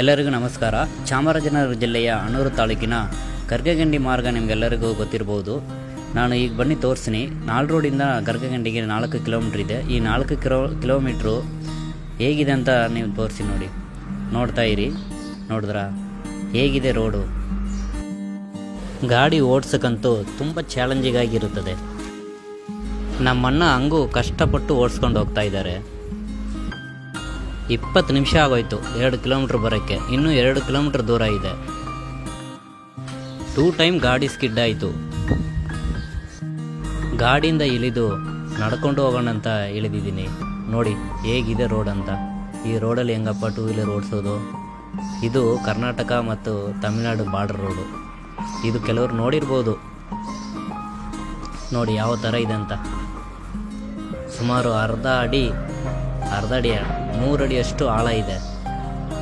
ಎಲ್ಲರಿಗೂ ನಮಸ್ಕಾರ. ಚಾಮರಾಜನಗರ ಜಿಲ್ಲೆಯ ಅಣೂರು ತಾಲೂಕಿನ ಗರ್ಗಗಂಡಿ ಮಾರ್ಗ ನಿಮಗೆಲ್ಲರಿಗೂ ಗೊತ್ತಿರ್ಬೋದು. ನಾನು ಈಗ ಬನ್ನಿ ತೋರಿಸ್ತೀನಿ. ರೋಡಿಂದ ಗರ್ಗಗಂಡಿಗೆ 4 ಕಿಲೋಮೀಟ್ರ್ ಇದೆ. ಈ 4 ಕಿಲೋಮೀಟ್ರು ಹೇಗಿದೆ ಅಂತ ನೀವು ತೋರಿಸಿ ನೋಡಿ. ನೋಡ್ತಾ ಇರಿ. ನೋಡಿದ್ರಾ ಹೇಗಿದೆ ರೋಡು? ಗಾಡಿ ಓಡ್ಸೋಕ್ಕಂತೂ ತುಂಬ ಚಾಲೆಂಜಿಂಗಾಗಿರುತ್ತದೆ. ನಮ್ಮಣ್ಣ ಹಂಗೂ ಕಷ್ಟಪಟ್ಟು ಓಡಿಸ್ಕೊಂಡು ಹೋಗ್ತಾ ಇದ್ದಾರೆ. 20 ನಿಮಿಷ ಆಗೋಯ್ತು 2 ಕಿಲೋಮೀಟ್ರ್ ಬರೋಕ್ಕೆ. ಇನ್ನೂ 2 ಕಿಲೋಮೀಟ್ರ್ ದೂರ ಇದೆ. 2 ಟೈಮ್ ಗಾಡಿ ಸ್ಕಿಡ್ ಆಯಿತು. ಗಾಡಿಯಿಂದ ಇಳಿದು ನಡ್ಕೊಂಡು ಹೋಗೋಣ ಅಂತ ಇಳಿದಿದ್ದೀನಿ. ನೋಡಿ ಹೇಗಿದೆ ರೋಡ್ ಅಂತ. ಈ ರೋಡಲ್ಲಿ ಹೆಂಗಪ್ಪ 2 ವೀಲರ್ ಓಡಿಸೋದು? ಇದು ಕರ್ನಾಟಕ ಮತ್ತು ತಮಿಳುನಾಡು ಬಾರ್ಡರ್ ರೋಡು. ಇದು ಕೆಲವರು ನೋಡಿರ್ಬೋದು. ನೋಡಿ ಯಾವ ಥರ ಇದೆ ಅಂತ. ಸುಮಾರು ಅರ್ಧ ಅಡಿ 3 ಅಡಿಯಷ್ಟು ಆಳ ಇದೆ.